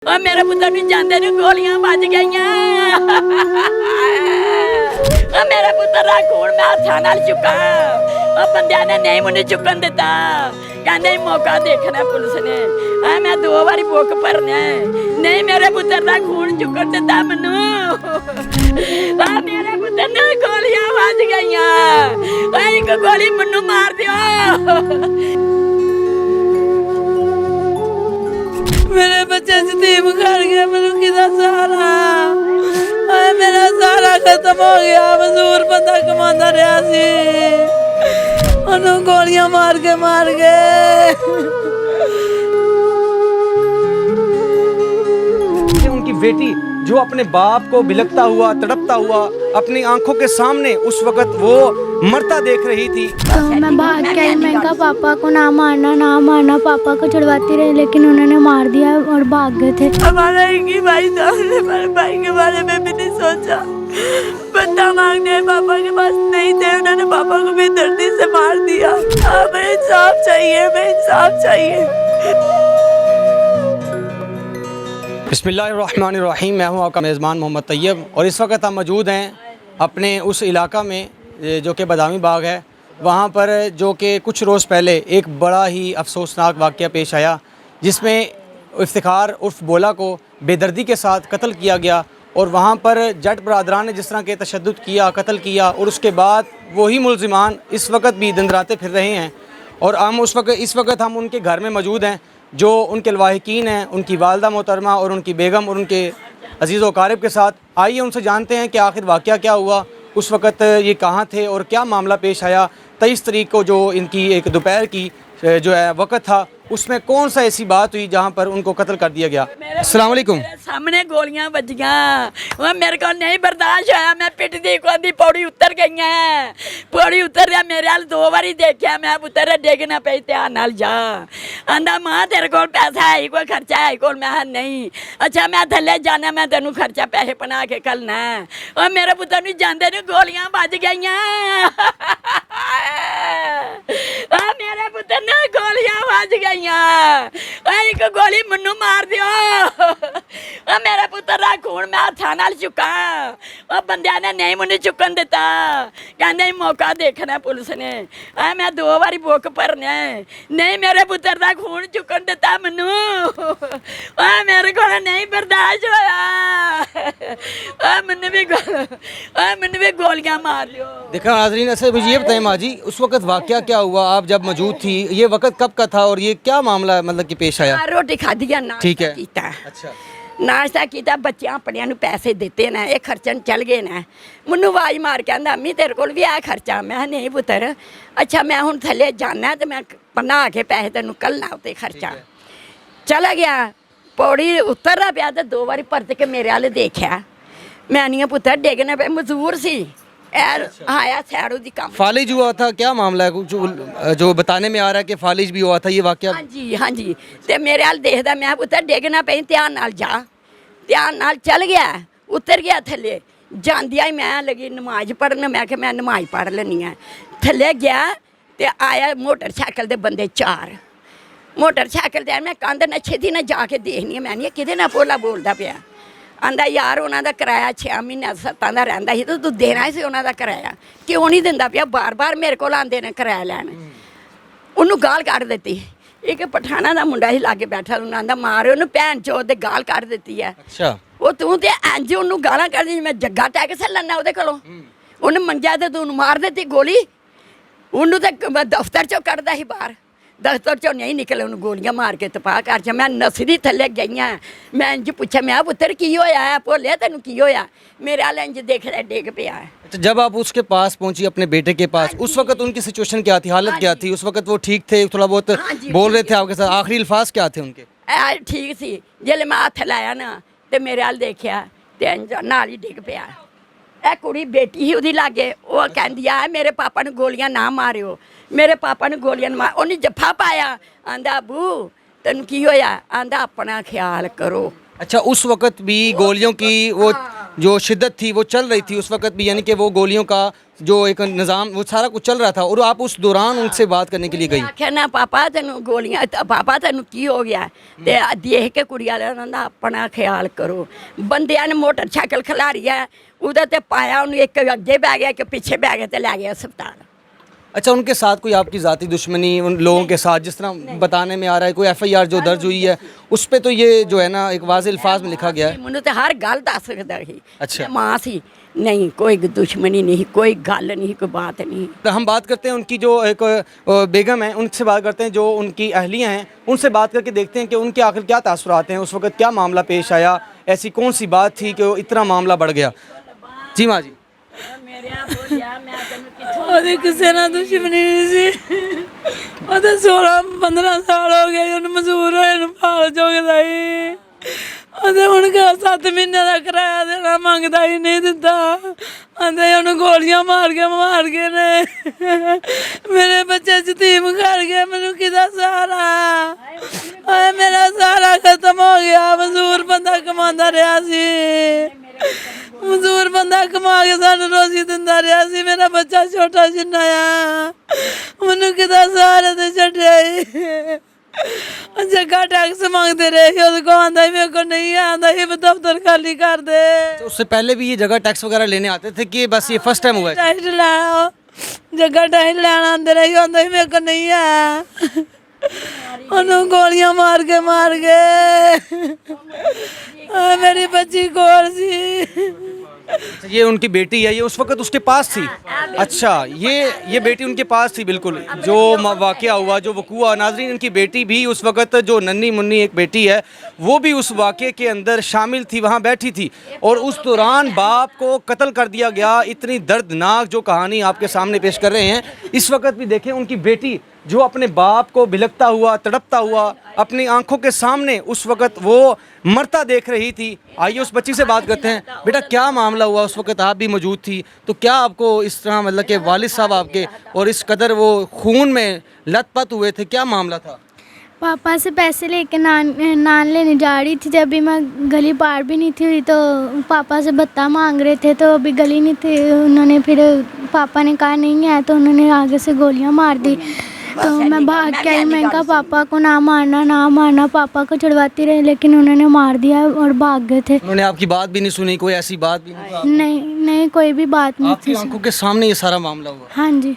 ओ मेरे पुत्र नु जांदे नु गोलियां बज गईयां। ओ मेरे पुत्र दा खून मैं हत्थां नाल चुका। ओ बंदियां ने नहीं मैनू चुकन दिता, कहंदे मौका देखना पुलिस ने। मैं 2 बारी बुक भरने नहीं मेरे पुत्र दा खून चुकन दिता मैनू। मेरे पुत्र नु गोलियां बज गईयां। एक गोली मैनू मार दियो। मेरे बच्चे यतीम कर गया, मैनू किदा सहारा। मेरा सारा खत्म हो गया। मजदूर बंदा कमांदा रहा सी, ओनू गोलियां मार के उनकी बेटी जो अपने बाप को बिलखता हुआ तड़पता हुआ अपनी आंखों के सामने उस वक्त वो मरता देख रही थी। तो मैं भाग के आई, मैं कहा पापा को ना मारना, पापा को छुड़वाती रही, लेकिन उन्होंने मार दिया और भाग गए थे। हमारा एक ही भाई था, हमारे भाई के बारे में भी नहीं सोचा। बंदा मांगने पापा के पास नहीं थे, उन्होंने पापा को भी दर्दी से मार दिया। हमें इंसाफ चाहिए, हमें इंसाफ चाहिए। बिस्मिल्लाहिर्रहमानिर्रहीम। मैं हूँ आपका मेज़बान मोहम्मद तैयब और इस वक्त हम मौजूद हैं अपने उस इलाका में जो कि बादामी बाग है। वहाँ पर जो कि कुछ रोज़ पहले एक बड़ा ही अफसोसनाक वाक़या पेश आया, जिसमें इफ्तिखार उर्फ बोला को बेदर्दी के साथ कत्ल किया गया। और वहाँ पर जट बरादरान ने जिस तरह के तशद्दुद किया, कत्ल किया, और उसके बाद वही मुलजिमान इस वक्त भी दंदराते फिर रहे हैं। और हम इस वक्त हम उनके घर में मौजूद हैं, जो उनके लवाहिकीन हैं, उनकी वालदा मोहतरमा और उनकी बेगम और उनके अजीज़ व क़ारिब के साथ। आइए उनसे जानते हैं कि आखिर वाक़या क्या हुआ, उस वक़्त ये कहाँ थे और क्या मामला पेश आया। 23 तारीख को जो इनकी एक दोपहर की जो है वक़्त था, उसमें कौन सा ऐसी बात हुई जहाँ पर उनको कत्ल कर दिया गया। अस्सलाम वालेकुम। मेरे सामने गोलियां बजियां, वो मेरे को नहीं बर्दाश्त होया। मैं पिटदी कोंदी पौड़ी उतर गई हैं। पौड़ी उतर गया, मेरे हाल 2 बारी देखा। मैं पुत्र डिग ना पे, ध्यान नाल जा। आंदा मां तेरे को पैसा है, कोई खर्चा है कोल? मैं नहीं। अच्छा मैं थले जाना, मैं तेनू खर्चा पैसे बना के कलना। और मेरे पुत्र नु जांदे नु गोलियां बज गईयां। मेरे पुत्र नु गोलियां बज गईयां। एक गोली मैनू मार दियो। मेरे पुत्र दा खून मैं हत्थां नाल चुका। बंदियां ने नहीं मैनू चुकन दिता, कहंदे मौका देखना पुलिस ने। मैं 2 बारी बुक भरने नहीं मेरे पुत्र दा खून चुकन दिता मैनू। मेरे को नहीं बर्दाश्त होया। मैनू भी गोलियां मार लियो। देखा नाज़रीन, ऐसे मुझे ये बताएं माँ जी, उस वक्त वाक़या क्या हुआ? आप जब मौजूद थी, ये वक्त कब का था और ये क्या मामला मतलब कि पेश आया? रोटी खाधी है, ठीक है। कीता अच्छा, नाश्ता किया, बच्चों अपने पैसे दिते ने, ये खर्चन चल गए ने। मैनू आवाज़ मार के आंदा अम्मी तेरे को भी है खर्चा? मैं नहीं पुत्र। अच्छा मैं हुण थले जाना तो मैं बना के पैसे तेनू कलना उत्ते खर्चा। चला गया, पौड़ी उतरदा पिया तो 2 बारी परत के मेरे वाल देखा। मैं नहीं पुत्र डिगने पे, मजदूर सी आया सैड़ू दी काम। फालिज हुआ था, क्या मामला है? जो बताने में आ रहा है कि फालिज भी हुआ था ये वाक़या। हाँ जी हाँ जी। तो मेरे हाल देखदा, मैं पुत्र डिगना पे, ध्यान नाल जा। ध्यान नाल चल गया, उतर गया थले। जांदिया ही मैं लगी नमाज पढ़न, मैं कि मैं नमाज पढ़ लैनी है। थले गया तो आया मोटरसाइकिल दे बंदे 4। मोटरसाइकिल ते मैं कंध ना छेती ना जाके देखनी है, मैं नहीं किदे ना बोला बोलदा पिया। आंदा यार उन्हों का किराया 6 महीने 7 का रहिंदा सी, तो तू देना ही सी उन्हों का किराया, क्यों नहीं दिंदा पिया? बार बार मेरे को आंदे ने किराया लैन। उन्होंने गाल कढ़ दी। एक पठाना का मुंडा ही लागे बैठा, उन्होंने आंदा मारे उन्होंने भैन चोद दे गाल कढ़ दी है। अच्छा, वो तू तो इंज उन्होंने गाला कढ़ दी, मैं जग्गा टैक्स लैना वो कोलों। उन्हें मंजा तो तू मार दी गोली। उन्होंने तो दफ्तर चो कढ़दा ही बाहर, दफ्तर चो नहीं निकले, उन्होंने गोलियां मार के तबाह कर। मैं नसदी थले गई। मैं इंज पूछा, मैं पुत्र की होया है? भोलिया तेन की होया? मेरे आल इंज देख रहा डिग पिया है। तो जब आप उसके पास पहुंची, अपने बेटे के पास, उस वक्त उनकी सिचुएशन क्या थी, हालत क्या थी? उस वक्त वो ठीक थे, थोड़ा बहुत बोल रहे थे आपके साथ? आखिरी अल्फाज क्या थे उनके? ठीक सी। जल्द मैं हथ लाया ना तो मेरे आल देखा तो इंज नाल ही डिग पिया। ए कुड़ी बेटी ही उहदी लागे, वो कहंदी आ मेरे पापा ने गोलियां ना मारियो, मेरे पापा ने गोलियां मार। उन्हें जफा पाया, आंदा अबू तेन की होया? आंदा अपना ख्याल करो। अच्छा, उस वक्त भी गोलियों की वो जो शिद्दत थी वो चल रही थी उस वक्त भी, यानी कि वो गोलियों का जो एक निज़ाम वो सारा कुछ चल रहा था, और आप उस दौरान उनसे बात करने के लिए गई? आख्या ना पापा तेन गोलियां पापा तेन की हो गया ते देख के कुड़ी वाले का अपना ख्याल करो। बंदियां ने मोटरसाइकिल खिलारी है उधर ते पाया उन्हें, एक अगे बह गया एक पीछे बह गया, तो लै गया अस्पताल। अच्छा, उनके साथ कोई आपकी ज़ाती दुश्मनी उन लोगों के साथ, जिस तरह बताने में आ रहा है कोई FIR जो दर्ज हुई है उस पर तो ये जो है ना एक वाज़ेह अल्फाज में लिखा गया है? मैनू तो हर गल दस सकता ही। अच्छा। मां सी, नहीं कोई दुश्मनी नहीं, कोई गल नहीं, कोई बात नहीं। तो हम बात करते हैं उनकी जो एक बेगम है, उनसे बात करते हैं, जो उनकी अहलियाँ हैं उनसे बात करके देखते हैं कि उनके आखिर क्या तासुरात हैं, उस वक्त क्या मामला पेश आया, ऐसी कौन सी बात थी कि वो इतना मामला बढ़ गया। जी माँ जी। ਉਹਦੀ ਕਿਸੇ ਨਾਲ ਦੁਸ਼ਮਣੀ ਨਹੀਂ ਸੀ। ਉਹਦੇ 16-15 ਸਾਲ ਹੋ ਗਏ ਉਹਨੂੰ ਮਜ਼ਦੂਰ ਹੋਏ ਨੂੰ, ਭਾਲ ਚੁੱਕਦਾ ਹੀ। ਉਹਦੇ ਹੁਣ 7 ਮਹੀਨੇ ਦਾ ਕਿਰਾਇਆ ਦੇਣਾ ਮੰਗਦਾ ਹੀ ਨਹੀਂ ਦਿੱਤਾ। ਆਂਦੇ ਉਹਨੂੰ ਗੋਲੀਆਂ ਮਾਰ ਕੇ ਨੇ ਮੇਰੇ ਬੱਚੇ ਯਤੀਮ ਕਰ ਗਏ, ਮੈਨੂੰ ਕਿਹਦਾ ਸਹਾਰਾ? ਓਏ ਮੇਰਾ ਸਹਾਰਾ ਖਤਮ ਹੋ ਗਿਆ। ਮਜ਼ਦੂਰ ਬੰਦਾ ਕਮਾਉਂਦਾ ਰਿਹਾ ਸੀ, ਮਜ਼ਦੂਰ ਬੰਦਾ ਕਮਾ ਕੇ ਸਾਨੂੰ ਰੋਜ਼ੀ ਦਿੰਦਾ ਰਿਹਾ ਸੀ। ਮੇਰਾ ਬੱਚਾ ਛੋਟਾ ਜਿੰਨਾ ਆ, ਮੈਨੂੰ ਕਿਹਦਾ ਸਹਾਰਾ ਤੇ ਛੱਡਿਆ ਈ। जगह टैक्स मांगते रहे, उसको आंदा ही मेरे को नहीं आंदा ही, दफ्तर खाली कर दे। तो उससे पहले भी ये जगह टैक्स वगैरह लेने आते थे कि बस ये फर्स्ट टाइम हुआ है? टैक्स लाओ, जगह टैक्स लेना आंदे रहे, आंदा ही मेरे को नहीं है। उन्होंने गोलियां मार के मेरी बच्ची कोल सी। ये उनकी बेटी है, ये उस वक्त उसके पास थी? अच्छा, ये बेटी उनके पास थी। बिल्कुल जो वाक़या हुआ, जो वकूआ, नाज़रीन इनकी बेटी भी उस वक्त, जो नन्ही मुन्नी एक बेटी है वो भी उस वाक़े के अंदर शामिल थी, वहाँ बैठी थी, और उस दौरान बाप को कत्ल कर दिया गया। इतनी दर्दनाक जो कहानी आपके सामने पेश कर रहे हैं, इस वक्त भी देखें उनकी बेटी जो अपने बाप को बिलखता हुआ, तड़पता हुआ अपनी आंखों के सामने उस वक्त वो मरता देख रही थी। आइए उस बच्ची से बात करते हैं। बेटा, क्या मामला हुआ? उस वक्त आप भी मौजूद थी, तो क्या आपको इस तरह मतलब कि वालिद साहब आपके और इस कदर वो खून में लथपथ हुए थे, क्या मामला था? पापा से पैसे लेके नान लेने जा रही थी, जब भी मैं गली पार भी नहीं थी हुई तो पापा से भत्ता मांग रहे थे, तो अभी गली नहीं थी। उन्होंने फिर पापा ने कहा नहीं है, तो उन्होंने आगे से गोलियां मार दी। तो मैं भाग के आई, मैंने कहा पापा को ना मारना, पापा को छुड़वाती रही, लेकिन उन्होंने मार दिया और भाग गए थे। उन्होंने आपकी बात भी नहीं सुनी? कोई ऐसी बात भी नहीं? नहीं, कोई भी बात नहीं आपकी थी। आंखों के सामने ये सारा मामला हुआ? हाँ जी।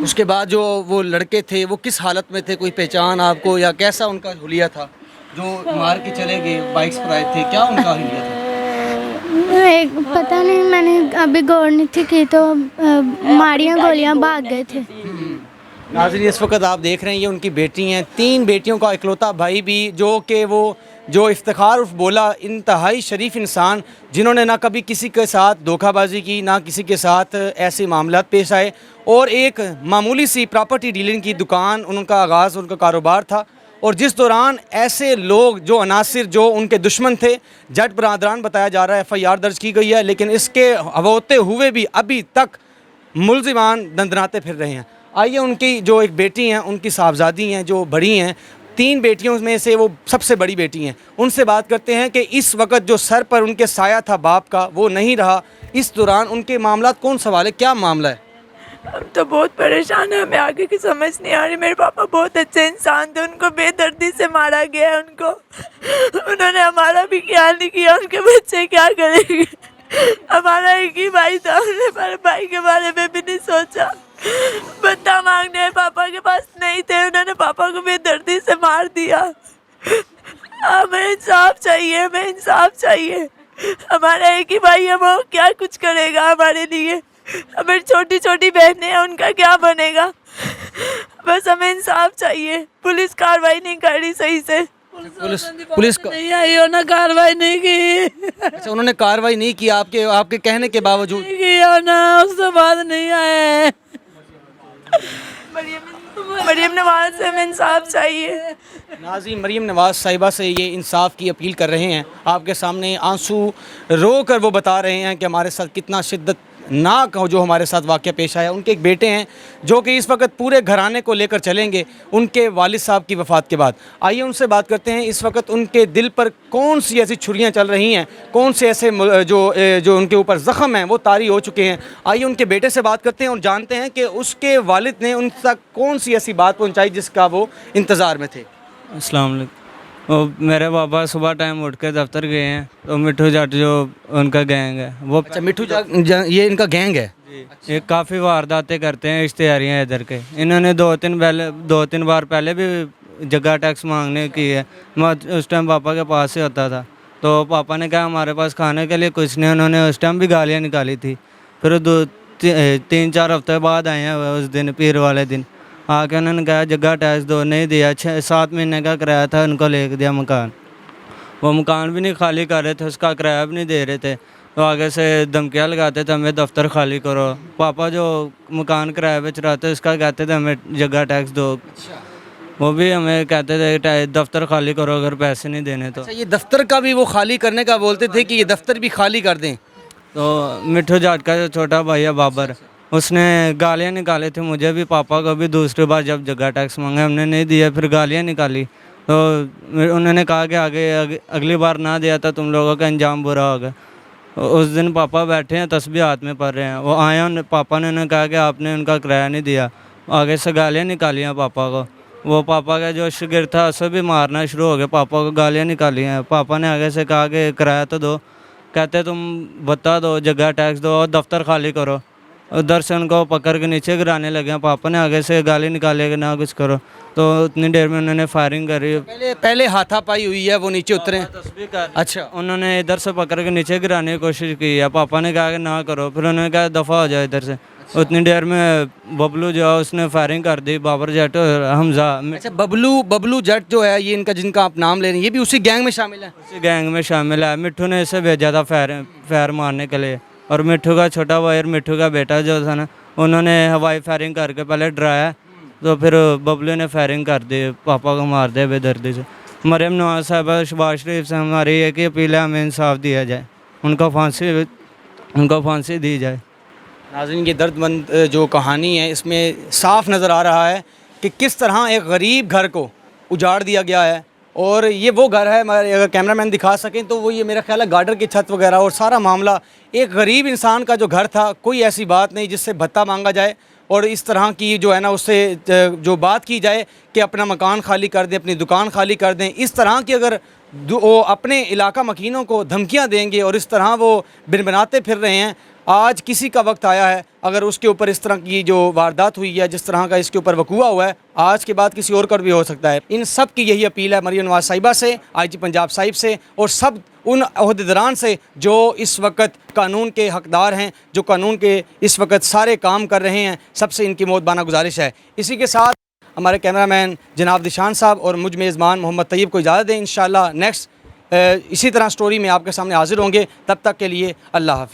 उसके बाद जो वो लड़के थे वो किस हालत में थे? कोई पहचान आपको, या कैसा उनका हुलिया था? जो मार के चले गए, बाइक्स पर आए थे, क्या उनका हुलिया था? पता नहीं, मैंने अभी गौर नहीं थी की, तो मारियाँ गोलियाँ भाग गए थे। नाज़रीन, इस वक्त आप देख रहे हैं ये उनकी बेटी हैं, 3 बेटियों का इकलौता भाई भी, जो कि वो जो इफ्तिखार उर्फ बोला, इंतहाई शरीफ इंसान, जिन्होंने ना कभी किसी के साथ धोखाबाजी की, ना किसी के साथ ऐसे मामलात पेश आए, और एक मामूली सी प्रॉपर्टी डीलिंग की दुकान उनका आगाज़, उनका कारोबार था। और जिस दौरान ऐसे लोग जो अनासिर जो उनके दुश्मन थे, जट बरादरान बताया जा रहा है, FIR दर्ज की गई है, लेकिन इसके होते हुए भी अभी तक मुलजिमान दंदनाते फिर रहे हैं। आइए उनकी जो एक बेटी हैं, उनकी साहबजादी हैं जो बड़ी हैं, 3 बेटियों में से वो सबसे बड़ी बेटी हैं, उनसे बात करते हैं कि इस वक्त जो सर पर उनके साया था बाप का, वो नहीं रहा। इस दौरान उनके मामला कौन सवाल है, क्या मामला है? हम तो बहुत परेशान है, हमें आगे की समझ नहीं आ रही। मेरे पापा बहुत अच्छे इंसान थे, उनको बेदर्दी से मारा गया है। उन्होंने हमारा भी ख्याल नहीं किया, उनके बच्चे क्या करेंगे? हमारा एक ही भाई था, उन्होंने हमारे भाई के बारे में भी नहीं सोचा। भत्ता मांगने पापा के पास नहीं थे, उन्होंने पापा को बेदर्दी से मार दिया। हमें इंसाफ चाहिए, हमें इंसाफ चाहिए। हमारा एक ही भाई है, वो क्या कुछ करेगा हमारे लिए? हमें छोटी छोटी बहनें हैं, उनका क्या बनेगा? बस हमें इंसाफ चाहिए। पुलिस कार्रवाई नहीं कर रही सही से, पुलिस नहीं आई, उन्होंने कार्रवाई नहीं की। अच्छा, उन्होंने कार्रवाई नहीं की आपके कहने के बावजूद? नहीं किया ना, उसके बाद नहीं आए। मरियम नवाज से हमें इंसाफ चाहिए। नाज़रीन, मरियम नवाज साहिबा से ये इंसाफ की अपील कर रहे हैं। आपके सामने आंसू रो कर वो बता रहे हैं कि हमारे साथ कितना दर्दनाक जो हमारे साथ वाक़या पेश आया। उनके एक बेटे हैं जो कि इस वक्त पूरे घराने को लेकर चलेंगे उनके वालिद साहब की वफ़ात के बाद। आइए उनसे बात करते हैं इस वक्त उनके दिल पर कौन सी ऐसी छुरियाँ चल रही हैं, कौन से ऐसे जो उनके ऊपर ज़ख़म हैं वो तारी हो चुके हैं। आइए उनके बेटे से बात करते हैं और जानते हैं कि उसके वालिद ने उन तक कौन सी ऐसी बात पहुँचाई जिसका वो इंतज़ार में थे। अस्सलाम वालेकुम। वो मेरे पापा सुबह टाइम उठ के दफ्तर गए हैं, तो मिट्ठू जट जो उनका गैंग है वो अच्छा, मिट्ठू ये इनका गैंग है। ये काफ़ी वारदातें करते हैं इश्तेहारियाँ इधर के। इन्होंने दो तीन बार पहले भी जगह टैक्स मांगने की है। मैं उस टाइम पापा के पास से होता था, तो पापा ने कहा हमारे पास खाने के लिए कुछ नहीं। उन्होंने उस टाइम भी गालियाँ निकाली थी। फिर 3-4 हफ्ते बाद आए हैं उस दिन, पीर वाले दिन आके उन्होंने कहा जगह टैक्स दो, नहीं दिया। 6-7 महीने का किराया था, उनको ले दिया मकान। वो मकान भी नहीं खाली कर रहे थे, उसका किराया भी नहीं दे रहे थे। तो आगे से धमकियाँ लगाते थे हमें दफ्तर खाली करो। पापा जो मकान किराए पे चढ़ाते उसका कहते थे हमें जगह टैक्स दो। वो भी हमें कहते थे दफ्तर खाली करो अगर पैसे नहीं देने तो। अच्छा, ये दफ्तर का भी वो खाली करने का बोलते थे कि ये दफ्तर भी खाली कर दें। तो मिट्ठू जाट का जो छोटा भाई है बाबर, उसने गालियाँ निकाली थी मुझे भी, पापा को भी। दूसरी बार जब जगह टैक्स मांगा हमने नहीं दिया, फिर गालियाँ निकाली। तो उन्होंने कहा कि आगे अगली बार ना दिया तो तुम लोगों का अंजाम बुरा होगा। उस दिन पापा बैठे हैं, तस्बीह हाथ में पढ़ रहे हैं। वो आए, पापा ने उन्हें कहा कि आपने उनका किराया नहीं दिया। आगे से गालियाँ निकाली हैं पापा को। वो पापा का जो शागिर्द था उसे भी मारना शुरू हो गया, पापा को गालियाँ निकाली हैं। पापा ने आगे से कहा कि किराया तो दो, कहते तुम बता दो, जगह टैक्स दो और दफ्तर खाली करो। उधर से उनको पकड़ के नीचे गिराने लगे। पापा ने आगे से गाली निकाली कि ना कुछ करो, तो उतनी देर में उन्होंने फायरिंग करी। पहले हाथापाई हुई है, वो नीचे उतरे। अच्छा, उन्होंने इधर से पकड़ के नीचे गिराने की कोशिश की है। पापा ने कहा कि ना करो, फिर उन्होंने कहा दफ़ा हो जाए इधर से। उतनी देर में बबलू जो है उसने फायरिंग कर दी, बाबर जट और हमजा। अच्छा, बबलू जट जो है ये इनका, जिनका आप नाम ले रहे हैं, ये भी उसी गैंग में शामिल है? उसी गैंग में शामिल है। मिट्ठू ने इसे भेजा था फायर मारने के लिए, और मिट्ठू का छोटा भाई और मिट्ठू का बेटा जो था ना, उन्होंने हवाई फायरिंग करके पहले डराया, तो फिर बबलू ने फायरिंग कर दी, पापा को मार दिया बेदर्दी से। मरियम नवाज साहबा शहबाज शरीफ से हमारी एक ही अपील है, हमें इंसाफ दिया जाए, उनको फांसी दी जाए। नाज़रीन, ये दर्दमंद जो कहानी है इसमें साफ नज़र आ रहा है कि किस तरह एक गरीब घर को उजाड़ दिया गया है। और ये वो घर है, अगर कैमरामैन दिखा सकें तो वो ये मेरा ख्याल है गार्डर की छत वगैरह, और सारा मामला एक गरीब इंसान का जो घर था, कोई ऐसी बात नहीं जिससे भत्ता मांगा जाए और इस तरह की जो है ना उससे जो बात की जाए कि अपना मकान खाली कर दें, अपनी दुकान खाली कर दें। इस तरह की अगर वो अपने इलाका मकीनों को धमकियां देंगे और इस तरह वो बिनबनाते फिर रहे हैं, आज किसी का वक्त आया है अगर उसके ऊपर इस तरह की जो वारदात हुई है, जिस तरह का इसके ऊपर वकूआ हुआ है, आज के बाद किसी और का भी हो सकता है। इन सब की यही अपील है मरियम नवाज साहिबा से, IG पंजाब साहिब से और सब उन अहदेदारान से जो इस वक्त कानून के हकदार हैं, जो कानून के इस वक्त सारे काम कर रहे हैं। सबसे इनकी मोहब्बाना गुजारिश है। इसी के साथ हमारे कैमरामैन जनाब दिशान साहब और मुझ मेज़बान मोहम्मद तैयब को इजाज़त दें। इंशाअल्लाह नेक्स्ट इसी तरह स्टोरी में आपके सामने हाजिर होंगे। तब तक के लिए अल्लाह हाफिज़।